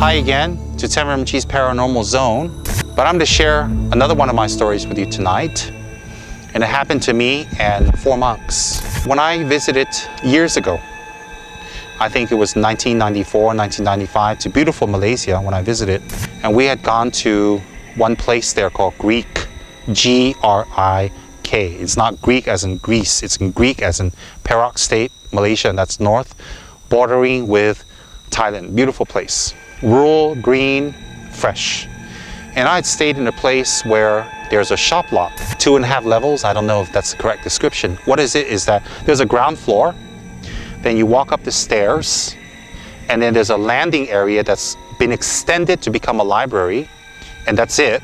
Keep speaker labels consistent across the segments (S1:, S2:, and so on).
S1: Hi again to Rinpoche's Paranormal Zone, but I'm going to share another one of my stories with you tonight. And it happened to me and 4 monks. When I visited years ago, I think it was 1994, 1995, to beautiful Malaysia when I visited. And we had gone to one place there called Grik, G-R-I-K. It's not Greek as in Greece, it's in Greek as in Perak State, Malaysia, and that's north, bordering with Thailand. Beautiful place. Rural, green, fresh. And I had stayed in a place where there's a shoplot, 2.5 levels. I don't know if that's the correct description. What is it is that there's a ground floor, then you walk up the stairs, and then there's a landing area that's been extended to become a library, and that's it.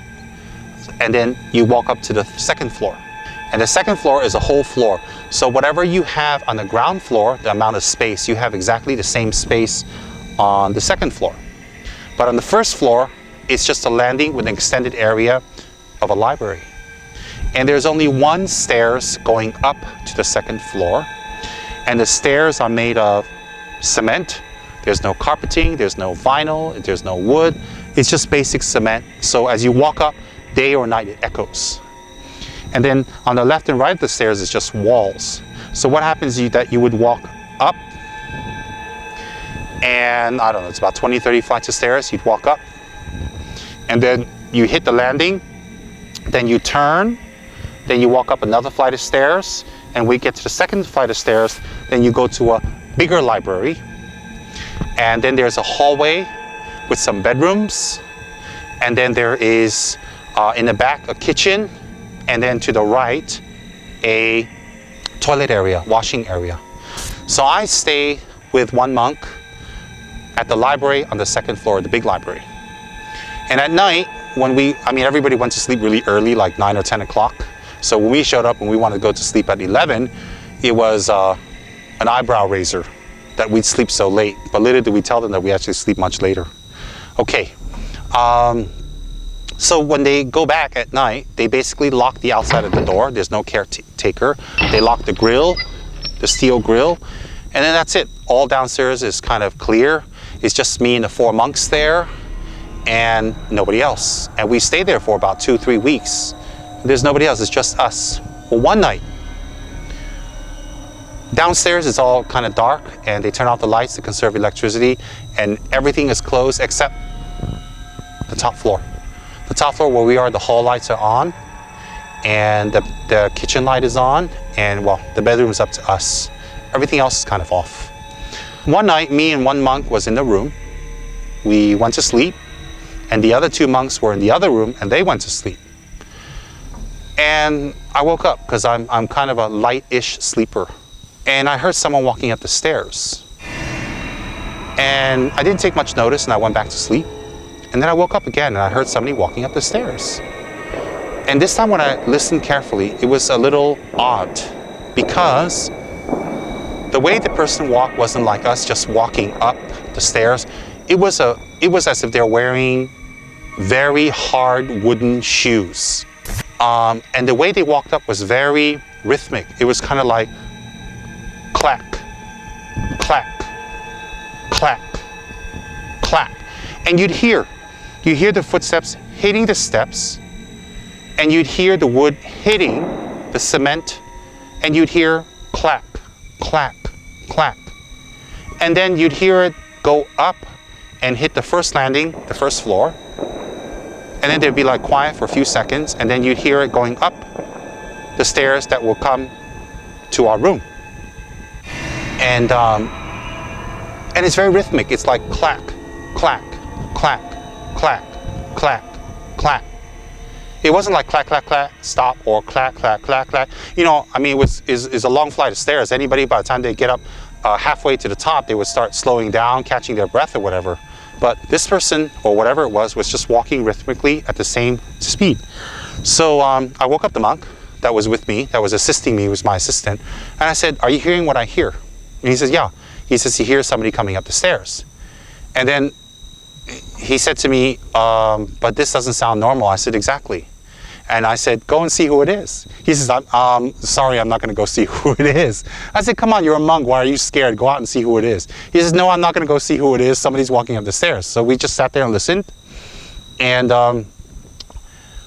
S1: And then you walk up to the second floor. And the second floor is a whole floor. So whatever you have on the ground floor, the amount of space, you have exactly the same space on the second floor. But on the first floor, it's just a landing with an extended area of a library. And there's only one stairs going up to the second floor. And the stairs are made of cement. There's no carpeting, there's no vinyl, there's no wood. It's just basic cement. So as you walk up, day or night, it echoes. And then on the left and right of the stairs is just walls. So what happens is that you would walk up, and I don't know, it's about 20, 30 flights of stairs. You'd walk up, and then you hit the landing, then you turn, then you walk up another flight of stairs, and we get to the second flight of stairs, then you go to a bigger library, and then there's a hallway with some bedrooms, and then there is in the back a kitchen, and then to the right a toilet area, washing area. So I stay with one monk at the library on the second floor, the big library. And at night, when everybody went to sleep really early, like 9 or 10 o'clock. So when we showed up and we wanted to go to sleep at 11, it was an eyebrow raiser that we'd sleep so late. But little did we tell them that we actually sleep much later. Okay. So when they go back at night, they basically lock the outside of the door. There's no caretaker. They lock the grill, the steel grill, and then that's it. All downstairs is kind of clear. It's just me and the 4 monks there, and nobody else. And we stayed there for about 2-3 weeks. There's nobody else, it's just us. Well, one night, downstairs it's all kind of dark, and they turn off the lights to conserve electricity, and everything is closed except the top floor. The top floor where we are, the hall lights are on, and the kitchen light is on, and well, the bedroom is up to us. Everything else is kind of off. One night, me and one monk was in the room. We went to sleep, and the other 2 monks were in the other room, and they went to sleep. And I woke up, because I'm kind of a light-ish sleeper. And I heard someone walking up the stairs. And I didn't take much notice, and I went back to sleep. And then I woke up again, and I heard somebody walking up the stairs. And this time when I listened carefully, it was a little odd, because the way the person walked wasn't like us just walking up the stairs. It was as if they're wearing very hard wooden shoes. And the way they walked up was very rhythmic. It was kind of like clack, clack, clack, clack. And you'd hear the footsteps hitting the steps, and you'd hear the wood hitting the cement, and you'd hear clack, clack, clack. And then you'd hear it go up and hit the first landing, the first floor. And then there'd be like quiet for a few seconds, and then you'd hear it going up the stairs that will come to our room. And it's very rhythmic. It's like clack, clack, clack, clack, clack, clack. It wasn't like clack, clack, clack, stop, or clack, clack, clack, clack. You know, I mean, it's a long flight of stairs. Anybody, by the time they get up halfway to the top, they would start slowing down, catching their breath or whatever. But this person, or whatever it was just walking rhythmically at the same speed. So I woke up the monk that was with me, that was assisting me, was my assistant. And I said, "Are you hearing what I hear?" And he says, "Yeah." He says he hears somebody coming up the stairs. And then he said to me, "But this doesn't sound normal." I said, "Exactly." And I said, go and see who it is. He says, sorry, I'm not going to go see who it is. I said, come on, you're a monk. Why are you scared? Go out and see who it is. He says, no, I'm not going to go see who it is. Somebody's walking up the stairs. So we just sat there and listened. And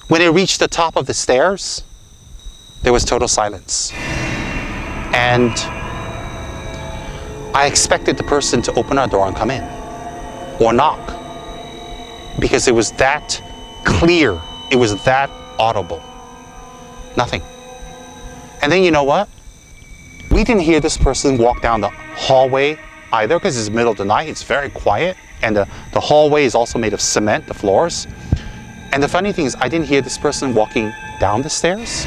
S1: when it reached the top of the stairs, there was total silence. And I expected the person to open our door and come in or knock, because it was that clear. It was that audible. Nothing. And then you know what? We didn't hear this person walk down the hallway either, because it's the middle of the night. It's very quiet. And the hallway is also made of cement, the floors. And the funny thing is, I didn't hear this person walking down the stairs.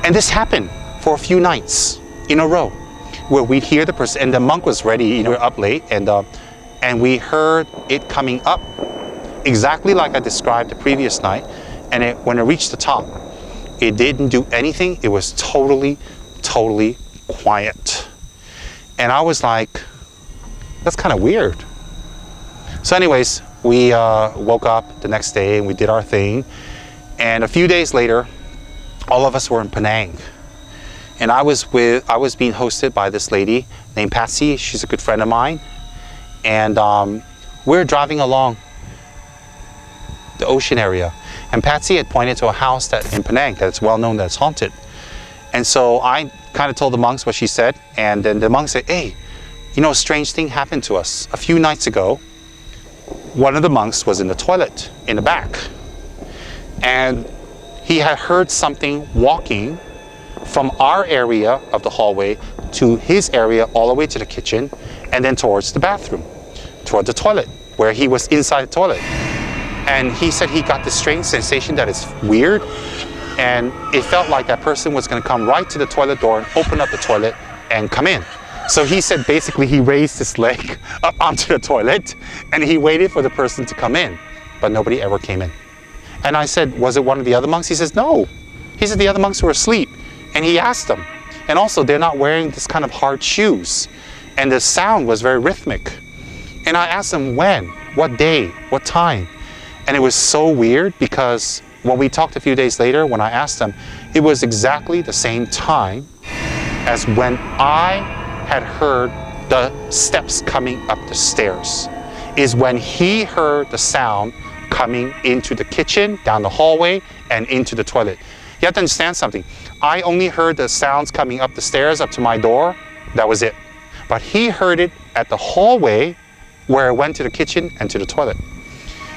S1: And this happened for a few nights in a row, where we'd hear the person, and the monk was ready, we were up late, and we heard it coming up exactly like I described the previous night. And when it reached the top, it didn't do anything. It was totally, totally quiet. And I was like, that's kind of weird. So anyways, we woke up the next day and we did our thing. And a few days later, all of us were in Penang. And I was being hosted by this lady named Patsy. She's a good friend of mine. And we're driving along the ocean area. And Patsy had pointed to a house in Penang that's well known that it's haunted. And so I kind of told the monks what she said. And then the monks said, hey, you know, a strange thing happened to us. A few nights ago, one of the monks was in the toilet in the back. And he had heard something walking from our area of the hallway to his area, all the way to the kitchen, and then towards the bathroom, toward the toilet, where he was inside the toilet. And he said he got this strange sensation that it's weird, and it felt like that person was going to come right to the toilet door and open up the toilet and come in. So he said basically he raised his leg up onto the toilet and he waited for the person to come in, but nobody ever came in. And I said, was it one of the other monks? He says, no. He said the other monks were asleep. And he asked them. And also they're not wearing this kind of hard shoes. And the sound was very rhythmic. And I asked them when, what day, what time. And it was so weird, because when we talked a few days later, when I asked them, it was exactly the same time as when I had heard the steps coming up the stairs. Is when he heard the sound coming into the kitchen, down the hallway, and into the toilet. You have to understand something. I only heard the sounds coming up the stairs up to my door. That was it. But he heard it at the hallway, where it went to the kitchen and to the toilet.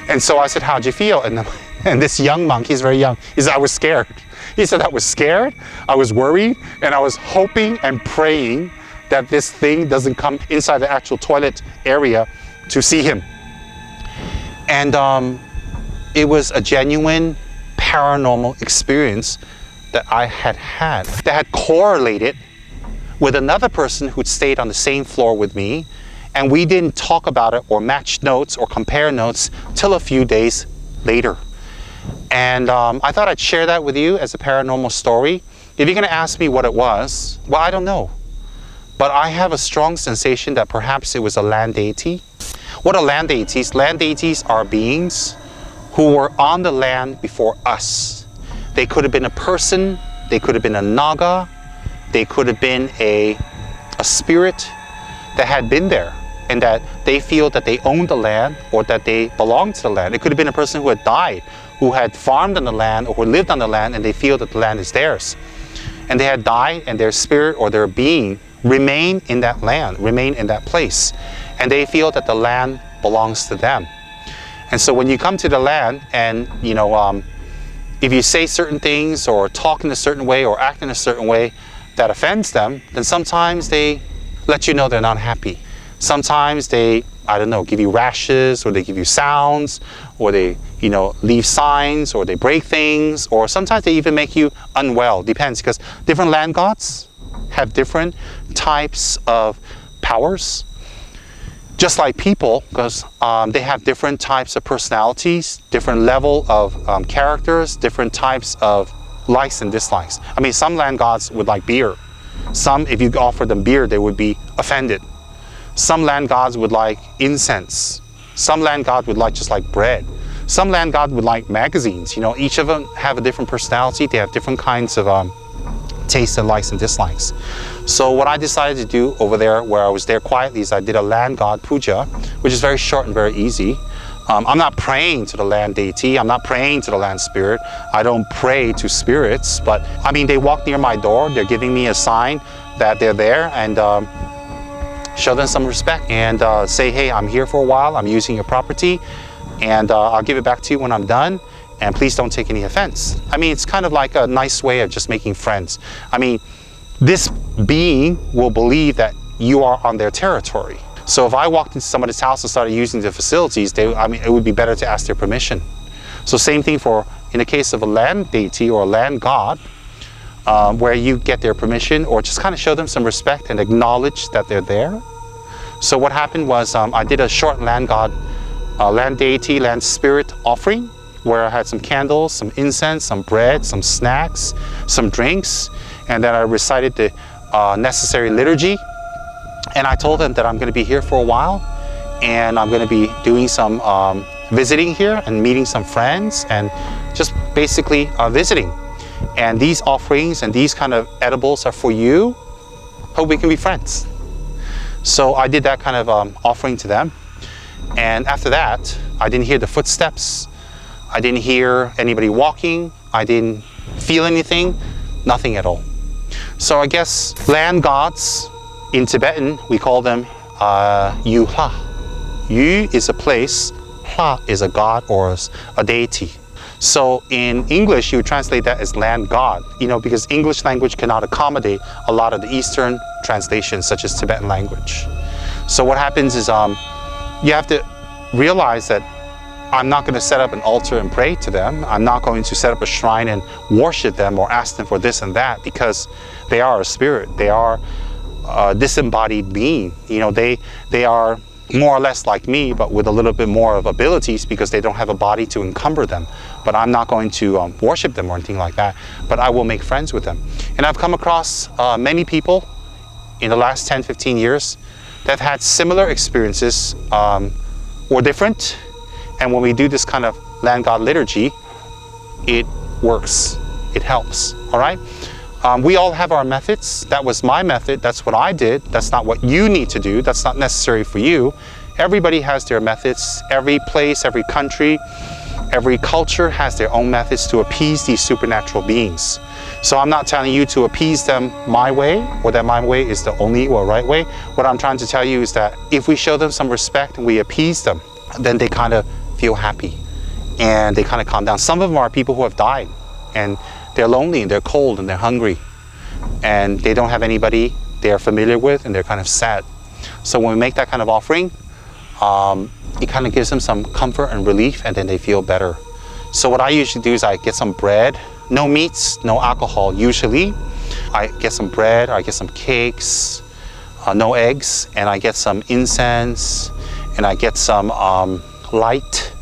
S1: And so I said, how'd you feel? And this young monk, he's very young, he said, I was scared. He said, I was scared, I was worried, and I was hoping and praying that this thing doesn't come inside the actual toilet area to see him. And it was a genuine paranormal experience that I had that had correlated with another person who'd stayed on the same floor with me, and we didn't talk about it or match notes or compare notes till a few days later. And I thought I'd share that with you as a paranormal story. If you're going to ask me what it was, well, I don't know. But I have a strong sensation that perhaps it was a land deity. What are land deities? Land deities are beings who were on the land before us. They could have been a person, they could have been a naga, they could have been a spirit that had been there, and that they feel that they own the land or that they belong to the land. It could have been a person who had died, who had farmed on the land or who lived on the land, and they feel that the land is theirs. And they had died, and their spirit or their being remain in that land, remain in that place. And they feel that the land belongs to them. And so when you come to the land and, you know, if you say certain things or talk in a certain way or act in a certain way that offends them, then sometimes they let you know they're not happy. Sometimes they, I don't know, give you rashes, or they give you sounds, or they, you know, leave signs, or they break things, or sometimes they even make you unwell. Depends, because different land gods have different types of powers. Just like people, because they have different types of personalities, different level of characters, different types of likes and dislikes. I mean, some land gods would like beer. Some, if you offer them beer, they would be offended. Some land gods would like incense. Some land gods would like just like bread. Some land god would like magazines. You know, each of them have a different personality. They have different kinds of tastes and likes and dislikes. So what I decided to do over there, where I was there quietly, is I did a land god puja, which is very short and very easy. I'm not praying to the land deity. I'm not praying to the land spirit. I don't pray to spirits, but I mean, they walk near my door. They're giving me a sign that they're there, and show them some respect and say, hey, I'm here for a while. I'm using your property, and I'll give it back to you when I'm done. And please don't take any offense. I mean, it's kind of like a nice way of just making friends. I mean, this being will believe that you are on their territory. So if I walked into somebody's house and started using the facilities, I mean, it would be better to ask their permission. So same thing in the case of a land deity or a land god, where you get their permission or just kind of show them some respect and acknowledge that they're there. So what happened was I did a short land god, land deity, land spirit offering, where I had some candles, some incense, some bread, some snacks, some drinks, and then I recited the necessary liturgy. And I told them that I'm going to be here for a while, and I'm going to be doing some visiting here and meeting some friends and just basically visiting. And these offerings and these kind of edibles are for you. Hope we can be friends. So I did that kind of offering to them. And after that, I didn't hear the footsteps. I didn't hear anybody walking. I didn't feel anything, nothing at all. So I guess land gods, in Tibetan, we call them Yu Hla. Yu is a place, Hla is a god or a deity. So in English, you would translate that as land god, you know, because English language cannot accommodate a lot of the Eastern translations, such as Tibetan language. So what happens is you have to realize that I'm not going to set up an altar and pray to them. I'm not going to set up a shrine and worship them or ask them for this and that, because they are a spirit. They are a disembodied being. You know, they are more or less like me, but with a little bit more of abilities, because they don't have a body to encumber them. But I'm not going to worship them or anything like that, but I will make friends with them. And I've come across many people in the last 10, 15 years that have had similar experiences or different. And when we do this kind of land god liturgy, it works, it helps, all right? We all have our methods. That was my method. That's what I did. That's not what you need to do. That's not necessary for you. Everybody has their methods. Every place, every country, every culture has their own methods to appease these supernatural beings. So I'm not telling you to appease them my way, or that my way is the only or right way. What I'm trying to tell you is that if we show them some respect and we appease them, then they kind of feel happy and they kind of calm down. Some of them are people who have died, and they're lonely and they're cold and they're hungry and they don't have anybody they're familiar with, and they're kind of sad. So when we make that kind of offering, it kind of gives them some comfort and relief, and then they feel better. So what I usually do is I get some bread, no meats, no alcohol usually. I get some bread, or I get some cakes, no eggs, and I get some incense, and I get some light,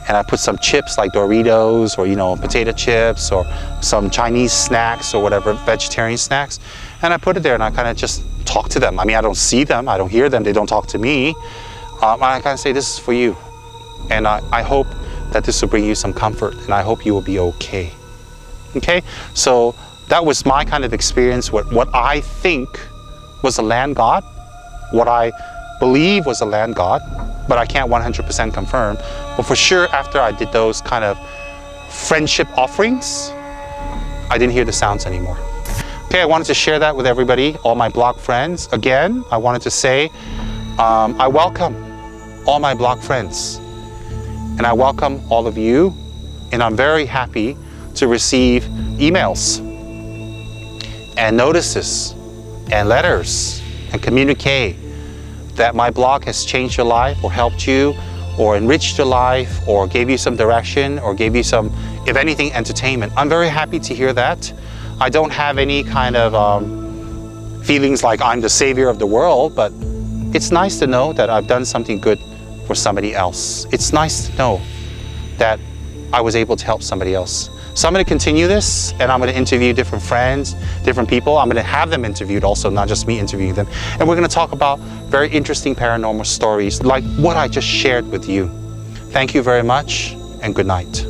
S1: and I put some chips like Doritos, or, you know, potato chips, or some Chinese snacks or whatever, vegetarian snacks, and I put it there, and I kind of just talk to them. I mean, I don't see them, I don't hear them, they don't talk to me. And I kind of say, this is for you, and I hope that this will bring you some comfort, and I hope you will be okay. Okay, so that was my kind of experience with what I think was a land god, what I believe was a land god, but I can't 100% confirm. But for sure, after I did those kind of friendship offerings, I didn't hear the sounds anymore. Okay, I wanted to share that with everybody, all my blog friends. Again, I wanted to say, I welcome all my blog friends, and I welcome all of you, and I'm very happy to receive emails and notices and letters and communique that my blog has changed your life or helped you or enriched your life or gave you some direction or gave you some, if anything, entertainment. I'm very happy to hear that. I don't have any kind of feelings like I'm the savior of the world, but it's nice to know that I've done something good for somebody else. It's nice to know that I was able to help somebody else. So I'm going to continue this, and I'm going to interview different friends, different people. I'm going to have them interviewed also, not just me interviewing them. And we're going to talk about very interesting paranormal stories like what I just shared with you. Thank you very much, and good night.